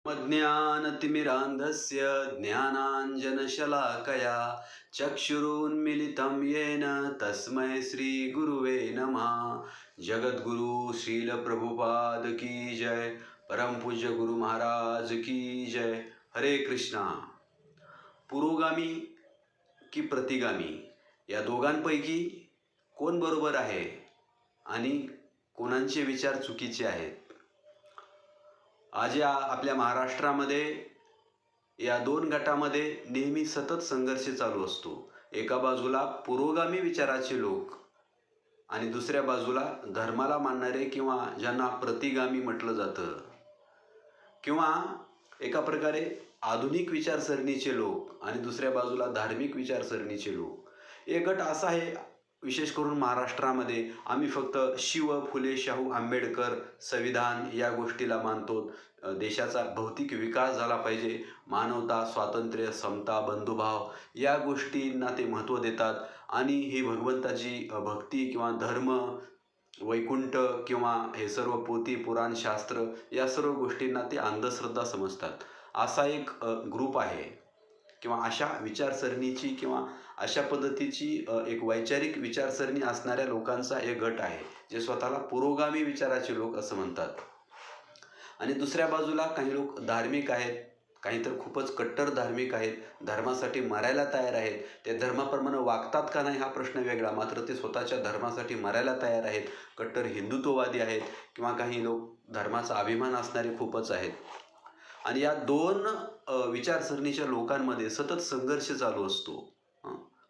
ज्ञानतिमिरान्धस्य ज्ञानाञ्जनशलाकया चक्षुरुन्मिलितं येन तस्मै श्रीगुरुवे नमः। जगद्गुरु श्रीलप्रभुपाद की जय। परम पूज्य गुरु महाराज की जय। हरे कृष्णा। पुरोगामी की प्रतिगामी या दोघांपैकी कोण बरोबर आहे आणि कोणाचे विचार चुकीचे आहेत? आज या आपल्या महाराष्ट्रामध्ये या दोन गटामध्ये नेहमी सतत संघर्ष चालू असतो। एका बाजूला पुरोगामी विचाराचे लोक आणि दुसऱ्या बाजूला धर्माला मानणारे किंवा ज्यांना प्रतिगामी म्हटलं जातं, किंवा एका प्रकारे आधुनिक विचारसरणीचे लोक आणि दुसऱ्या बाजूला धार्मिक विचारसरणीचे लोक। एक गट असा आहे, विशेष करून महाराष्ट्रामध्ये आम्ही फक्त शिव, फुले, शाहू, आंबेडकर, संविधान या गोष्टीला मानतो। देशाचा भौतिक विकास झाला पाहिजे, मानवता, स्वातंत्र्य, समता, बंधुभाव या गोष्टींना ते महत्त्व देतात आणि ही भगवंताची भक्ती किंवा धर्म, वैकुंठ किंवा हे सर्व पोथी, पुराण, शास्त्र या सर्व गोष्टींना ते अंधश्रद्धा समजतात। असा एक ग्रुप आहे किंवा अशा विचारसरणीची किंवा अशा पद्धतीची एक वैचारिक विचारसरणी असणाऱ्या लोकांचा एक गट आहे, जे स्वतःला पुरोगामी विचाराचे लोक असं म्हणतात। आणि दुसऱ्या बाजूला काही लोक धार्मिक आहेत, काही तर खूपच कट्टर धार्मिक आहेत, धर्मासाठी मरायला तयार आहेत। ते धर्माप्रमाणे वागतात का नाही हा प्रश्न वेगळा, मात्र ते स्वतःच्या धर्मासाठी मरायला तयार आहेत। कट्टर हिंदुत्ववादी आहेत किंवा काही लोक धर्माचा अभिमान असणारे खूपच आहेत। आणि या दोन विचारसरणीच्या लोकांमध्ये सतत संघर्ष चालू असतो।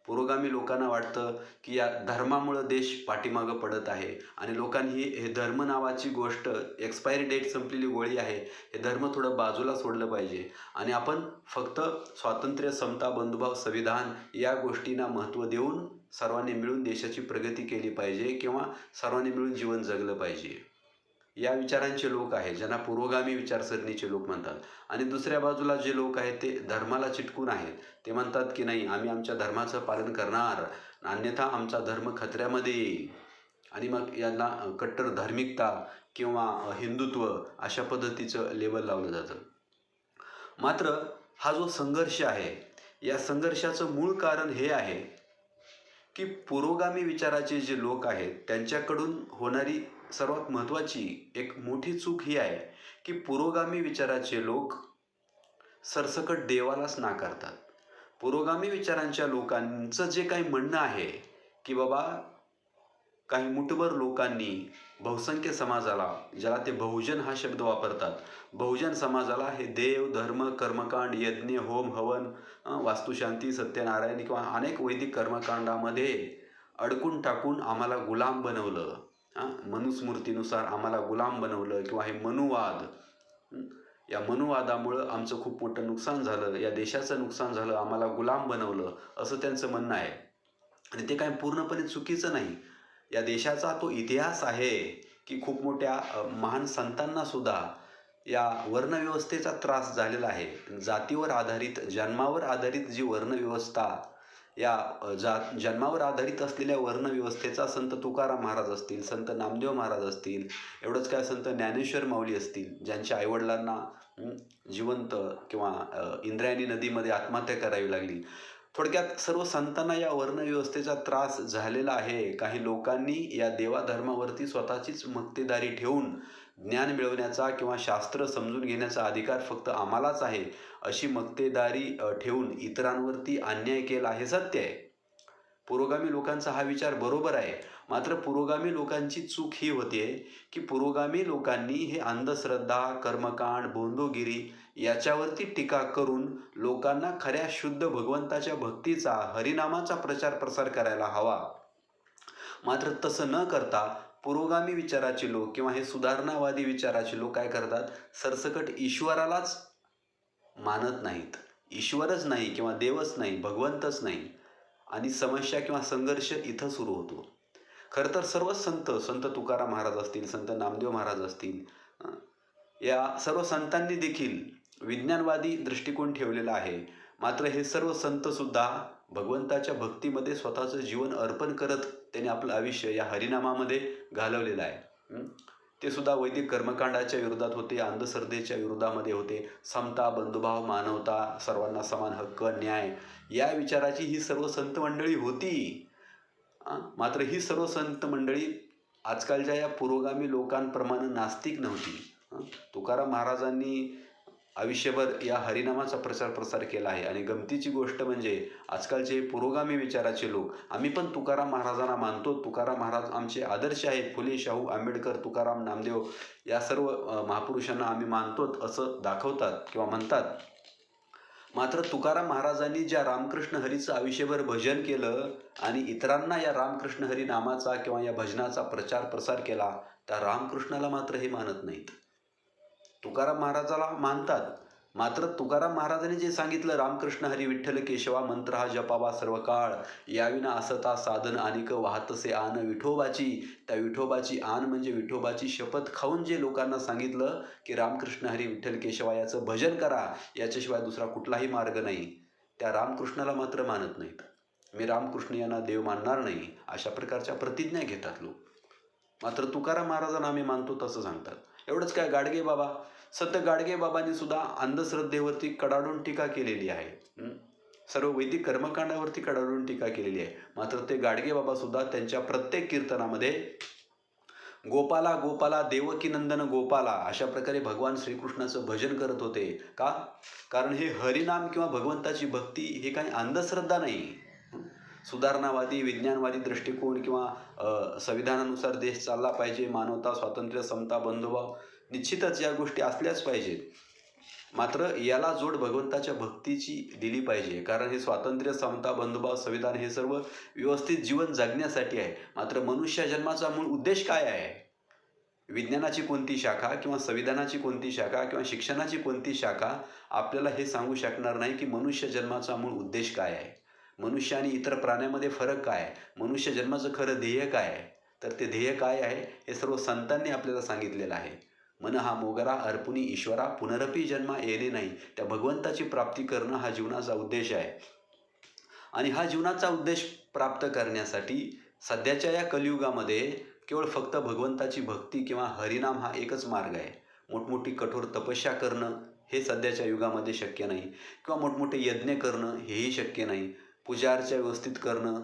पुरोगामी लोकांना वाटतं की या धर्मामुळं देश पाठीमागं पडत आहे आणि लोकांनी हे धर्म नावाची गोष्ट, एक्सपायरी डेट संपलेली गोळी आहे, हे धर्म थोडं बाजूला सोडलं पाहिजे आणि आपण फक्त स्वातंत्र्य, समता, बंधुभाव, संविधान या गोष्टींना महत्त्व देऊन सर्वांनी मिळून देशाची प्रगती केली पाहिजे किंवा सर्वांनी मिळून जीवन जगलं पाहिजे। या विचारांचे लोक आहेत, ज्यांना पुरोगामी विचारसरणीचे लोक म्हणतात। आणि दुसऱ्या बाजूला जे लोक आहेत ते धर्माला चिटकून आहेत। ते म्हणतात की नाही, आम्ही आमच्या धर्माचं पालन करणार, अन्यथा आमचा धर्म खतऱ्यामध्ये येईल। आणि मग यांना कट्टर धार्मिकता किंवा हिंदुत्व अशा पद्धतीचं लेबल लावलं जातं। मात्र हा जो संघर्ष आहे, या संघर्षाचं मूळ कारण हे आहे की पुरोगामी विचाराचे जे लोक आहेत त्यांच्याकडून होणारी सर्वात महत्त्वाची एक मोठी चूक ही आहे की पुरोगामी विचाराचे लोक सरसकट देवालाच नाकारतात। पुरोगामी विचारांच्या लोकांचं जे काही म्हणणं आहे की बाबा, काही मुठभर लोकांनी बहुसंख्य समाजाला, ज्याला ते बहुजन हा शब्द वापरतात, बहुजन समाजाला हे देव, धर्म, कर्मकांड, यज्ञ, होम, हवन, वास्तुशांती, सत्यनारायण किंवा अनेक वैदिक कर्मकांडामध्ये अडकून टाकून आम्हाला गुलाम बनवलं। मनुस्मृतीनुसार आम्हाला गुलाम बनवलं किंवा हे मनुवाद, या मनुवादामुळं आमचं खूप मोठं नुकसान झालं, या देशाचं नुकसान झालं, आम्हाला गुलाम बनवलं, असं त्यांचं म्हणणं आहे। आणि ते काही पूर्णपणे चुकीचं नाही। या देशाचा तो इतिहास आहे की खूप मोठ्या महान संतांना सुद्धा या वर्णव्यवस्थेचा त्रास झालेला आहे। जातीवर आधारित, जन्मावर आधारित जी वर्णव्यवस्था, या जन्मावर आधारित असलेल्या वर्णव्यवस्थेचा संत तुकाराम महाराज असतील, संत नामदेव महाराज असतील, एवढंच काय संत ज्ञानेश्वर माऊली असतील, ज्यांच्या आईवडिलांना जिवंत किंवा इंद्रायणी नदीमध्ये आत्महत्या करावी लागली। थोडक्यात सर्व संतांना या वर्णव्यवस्थेचा त्रास झालेला आहे। काही लोकांनी या देवाधर्मावरती स्वतःचीच मक्तेदारी ठेवून ज्ञान मिळवण्याचा किंवा शास्त्र समजून घेण्याचा अधिकार फक्त आम्हालाच आहे, अशी मक्तेदारी ठेवून इतरांवरती अन्याय केला, हे सत्य आहे। पुरोगामी लोकांचा हा विचार बरोबर आहे, मात्र पुरोगामी लोकांची चूक ही होते की पुरोगामी लोकांनी हे अंधश्रद्धा, कर्मकांड, बोंधोगिरी याच्यावरती टीका करून लोकांना खऱ्या शुद्ध भगवंताच्या भक्तीचा, हरिनामाचा प्रचार प्रसार करायला हवा। मात्र तसं न करता पुरोगामी विचाराचे लोक किंवा हे सुधारणावादी विचाराचे लोक काय करतात, सरसकट ईश्वरालाच मानत नाहीत। ईश्वरच नाही किंवा देवच नाही, भगवंतच नाही, आणि समस्या किंवा संघर्ष इथं सुरू होतो। खरं तर सर्व संत तुकाराम महाराज असतील, संत नामदेव महाराज असतील, या सर्व संतांनी देखील विज्ञानवादी दृष्टिकोन ठेवलेला आहे। मात्र हे सर्व संतसुद्धा भगवंताच्या भक्तीमध्ये स्वतःचं जीवन अर्पण करत त्यांनी आपलं आयुष्य या हरिनामामध्ये घालवलेलं आहे। ते सुद्धा वैदिक कर्मकांडाच्या विरोधात होते, अंधश्रद्धेच्या विरोधामध्ये होते. समता, बंधुभाव, मानवता, सर्वांना समान हक्क, न्याय या विचाराची ही सर्व संत मंडळी होती. मात्र ही सर्व संत मंडळी आजकालच्या या पुरोगामी लोकांप्रमाणे नास्तिक नव्हती. तुकाराम महाराजांनी आयुष्यभर या हरिनामाचा प्रचार प्रसार केला आहे. आणि गमतीची गोष्ट म्हणजे आजकालचे पुरोगामी विचाराचे लोक, आम्ही पण तुकाराम महाराजांना मानतो, तुकाराम महाराज आमचे आदर्श आहेत, फुले, शाहू, आंबेडकर, तुकाराम, नामदेव या सर्व महापुरुषांना आम्ही मानतो असं दाखवतात किंवा म्हणतात. मात्र तुकाराम महाराजांनी ज्या रामकृष्ण हरीचं आयुष्यभर भजन केलं आणि इतरांना या रामकृष्ण हरी नामाचा किंवा या भजनाचा प्रचार प्रसार केला, त्या रामकृष्णाला मात्र हे मानत नाहीत. तुकाराम महाराजाला मानतात, मात्र तुकाराम महाराजांनी जे सांगितलं, रामकृष्ण हरी विठ्ठल केशवा मंत्र हा जपावा सर्व काळ, याविना असता साधन अनिक वाहतसे आन विठोबाची. त्या विठोबाची आन म्हणजे विठोबाची शपथ खाऊन जे लोकांना सांगितलं की रामकृष्ण हरी विठ्ठल केशवा याचं भजन करा, याच्याशिवाय दुसरा कुठलाही मार्ग नाही, त्या रामकृष्णाला मात्र मानत नाहीत. मी रामकृष्ण यांना देव मानणार नाही, अशा प्रकारच्या प्रतिज्ञा घेतात लोक. मात्र तुकाराम महाराजांना आम्ही मानतो तसं सांगतात. एवढंच काय, गाडगे बाबा, संत गाडगे बाबांनी सुद्धा अंधश्रद्धेवरती कडाडून टीका केलेली आहे. सर्व वैदिक कर्मकांडावरती कडाडून टीका केलेली आहे. मात्र ते गाडगे बाबा सुद्धा त्यांच्या प्रत्येक कीर्तनामध्ये गोपाला गोपाला देवकी नंदन गोपाला अशा प्रकारे भगवान श्रीकृष्णाचं भजन करत होते. का? कारण हे हरिनाम किंवा भगवंताची भक्ती हे काही अंधश्रद्धा नाही. सुधारणावादी, विज्ञानवादी दृष्टिकोन किंवा संविधानानुसार देश चालला पाहिजे, मानवता, स्वातंत्र्य, समता, बंधुभाव, निश्चितच या गोष्टी असल्याच पाहिजेत. मात्र याला जोड भगवंताच्या भक्तीची दिली पाहिजे. कारण हे स्वातंत्र्य, समता, बंधुभाव, संविधान हे सर्व व्यवस्थित जीवन जगण्यासाठी आहे. मात्र मनुष्य जन्माचा मूळ उद्देश काय आहे? विज्ञानाची कोणती शाखा किंवा संविधानाची कोणती शाखा किंवा शिक्षणाची कोणती शाखा आपल्याला हे सांगू शकणार नाही की मनुष्य जन्माचा मूळ उद्देश काय आहे, मनुष्य आणि इतर प्राण्यांमध्ये फरक काय आहे, मनुष्य जन्माचं खरं ध्येय काय आहे. तर ते ध्येय काय आहे हे सर्व संतांनी आपल्याला सांगितलेलं आहे. मन हा मोगरा अर्पुनी ईश्वरा, पुनरपी जन्मा येणे नाही. त्या भगवंताची प्राप्ती करणं हा जीवनाचा उद्देश आहे. आणि हा जीवनाचा उद्देश प्राप्त करण्यासाठी सध्याच्या या कलियुगामध्ये केवळ फक्त भगवंताची भक्ती किंवा हरिनाम हा एकच मार्ग आहे. मोठमोठी कठोर तपस्या करणं हे सध्याच्या युगामध्ये शक्य नाही, किंवा मोठमोठे यज्ञ करणं हेही शक्य नाही, पूजार्चा व्यवस्थित करणं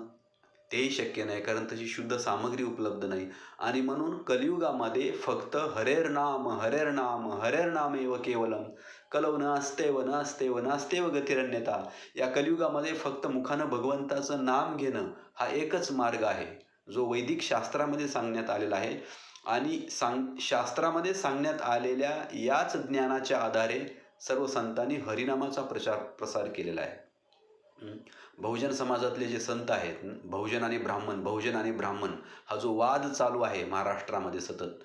तेही शक्य नाही, कारण तशी शुद्ध सामग्री उपलब्ध नाही. आणि म्हणून कलियुगामध्ये फक्त हरेर नाम एव केवलम, कलव न अस्तेव गतिरन्यता. या कलियुगामध्ये फक्त मुखानं भगवंताचं नाम घेणं हा एकच मार्ग आहे, जो वैदिक शास्त्रामध्ये सांगण्यात आलेला आहे. आणि शास्त्रामध्ये सांगण्यात आलेल्या याच ज्ञानाच्या आधारे सर्व संतांनी हरिनामाचा प्रसार केलेला आहे. बहुजन समाजातले जे संत आहेत, बहुजन आणि ब्राह्मण हा जो वाद चालू आहे महाराष्ट्रामध्ये सतत,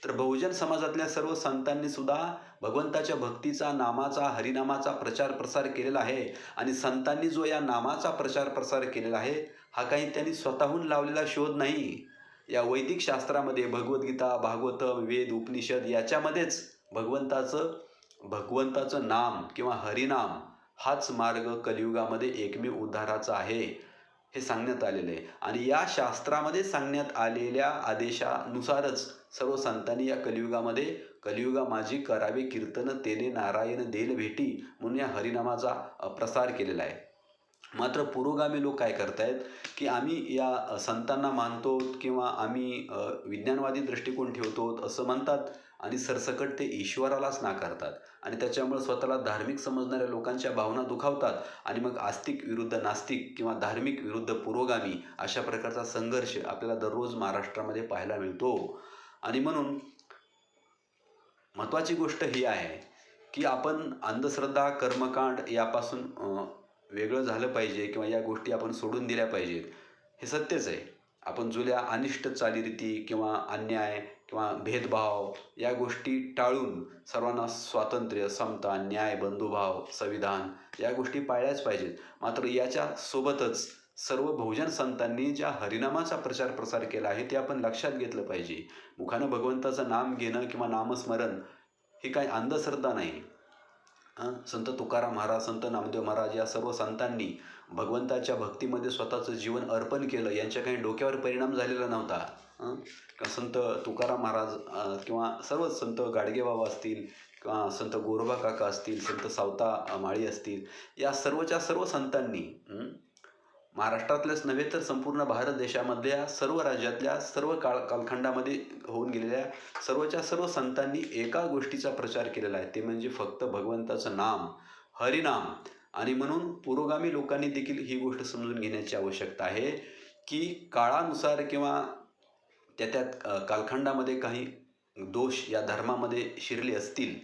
तर बहुजन समाजातल्या सर्व संतांनी सुद्धा भगवंताच्या भक्तीचा, नामाचा, हरिनामाचा प्रचार प्रसार केलेला आहे. आणि संतांनी जो या नामाचा प्रचार प्रसार केलेला आहे हा काही त्यांनी स्वतःहून लावलेला शोध नाही. या वैदिक शास्त्रामध्ये भगवद्गीता, भागवतम, वेद, उपनिषद याच्यामध्येच भगवंताचं नाम किंवा हरिनाम हाच मार्ग कलियुगामध्ये एकमेव उद्धाराचा आहे हे सांगण्यात आलेलं आहे. आणि या शास्त्रामध्ये सांगण्यात आलेल्या आदेशानुसारच सर्व संतांनी या कलियुगामध्ये कलियुगा माझी करावे कीर्तन, तेने नारायण देल भेटी म्हणून या हरिनामाचा प्रसार केलेला आहे. मात्र पुरोगामी लोक काय करतायत की आम्ही या संतांना मानतो किंवा आम्ही विज्ञानवादी दृष्टिकोन ठेवतो असं म्हणतात आणि सरसकट ते ईश्वरालाच नाकारतात. आणि त्याच्यामुळे स्वतःला धार्मिक समजणाऱ्या लोकांच्या भावना दुखावतात. आणि मग आस्तिक विरुद्ध नास्तिक किंवा धार्मिक विरुद्ध पुरोगामी अशा प्रकारचा संघर्ष आपल्याला दररोज महाराष्ट्रामध्ये पाहायला मिळतो. आणि म्हणून महत्त्वाची गोष्ट ही आहे की आपण अंधश्रद्धा, कर्मकांड यापासून वेगळं झालं पाहिजे किंवा या गोष्टी आपण सोडून दिल्या पाहिजेत. हे सत्यच आहे. आपण जुन्या अनिष्ट चालीरीती किंवा अन्याय किंवा भेदभाव या गोष्टी टाळून सर्वांना स्वातंत्र्य, समता, न्याय, बंधुभाव, संविधान या गोष्टी पाळल्याच पाहिजेत. मात्र याच्या सोबतच सर्व बहुजन संतांनी ज्या हरिनामाचा प्रचार प्रसार केला आहे ते आपण लक्षात घेतलं पाहिजे. मुखानं भगवंताचं नाम घेणं किंवा नामस्मरण ही काही अंधश्रद्धा नाही. संत तुकाराम महाराज, संत नामदेव महाराज या सर्व संतांनी भगवंताच्या भक्तीमध्ये स्वतःचं जीवन अर्पण केलं. यांच्या काही डोक्यावर परिणाम झालेला नव्हता. संत तुकाराम महाराज किंवा सर्व संत गाडगेबाबा असतील किंवा संत गोरोबा काका असतील, संत सावता माळी असतील, या सर्वच्या सर्व संतांनी महाराष्ट्रातल्याच नव्हे तर संपूर्ण भारत देशामधल्या सर्व राज्यातल्या सर्व कालखंडामध्ये होऊन गेलेल्या सर्वच्या सर्व संतांनी एका गोष्टीचा प्रचार केलेला आहे, ते म्हणजे फक्त भगवंताचं नाम, हरिनाम. आणि म्हणून पुरोगामी लोकांनी देखील ही गोष्ट समजून घेण्याची आवश्यकता आहे की काळानुसार किंवा त्या कालखंडामध्ये काही दोष या धर्मामध्ये शिरले असतील,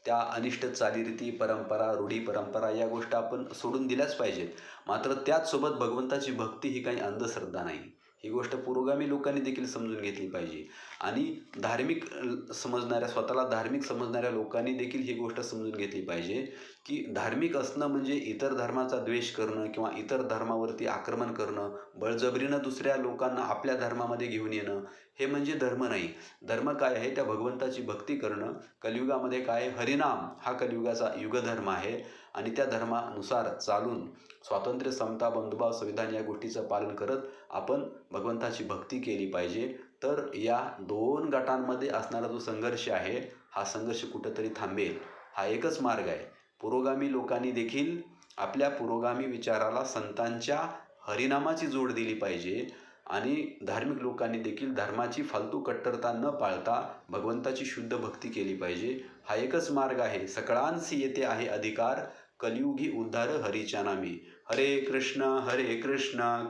त्या अनिष्ट चालीरीती, परंपरा, रूढी परंपरा या गोष्टी आपण सोडून दिल्याच पाहिजेत. मात्र त्याचसोबत भगवंताची भक्ती ही काही अंधश्रद्धा नाही. ही गोष्ट पुरोगामी लोकांनी देखील समजून घेतली पाहिजे. आणि धार्मिक समजणाऱ्या, स्वतःला धार्मिक समजणाऱ्या लोकांनी देखील ही गोष्ट समजून घेतली पाहिजे की धार्मिक असणं म्हणजे इतर धर्माचा द्वेष करणं किंवा इतर धर्मावरती आक्रमण करणं, बळजबरीनं दुसऱ्या लोकांना आपल्या धर्मामध्ये घेऊन येणं, हे म्हणजे धर्म नाही. धर्म काय आहे? त्या भगवंताची भक्ती करणं. कलियुगामध्ये काय? हरिनाम हा कलियुगाचा युगधर्म आहे. आणि त्या धर्मानुसार चालून स्वातंत्र्य, समता, बंधुभाव, संविधान या गोष्टीचं पालन करत आपण भगवंताची भक्ती केली पाहिजे. तर या दोन गटांमध्ये असणारा जो संघर्ष आहे, हा संघर्ष कुठंतरी थांबेल. हा एकच मार्ग आहे. पुरोगामी लोकांनी देखील आपल्या पुरोगामी विचाराला संतांच्या हरिनामाची जोड दिली पाहिजे. आणि धार्मिक लोकांनी देखील धर्माची फालतू कट्टरता न पाळता भगवंताची शुद्ध भक्ती केली पाहिजे. हा एकच मार्ग आहे. सकळांसी येथे आहे अधिकार, कलियुगी उद्धार हरीच्या नामी. हरे कृष्ण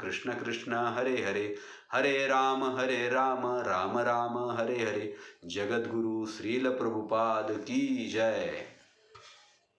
कृष्ण कृष्ण हरे हरे, हरे राम राम राम हरे हरे. जगद्गुरु श्रील प्रभुपाद की जय.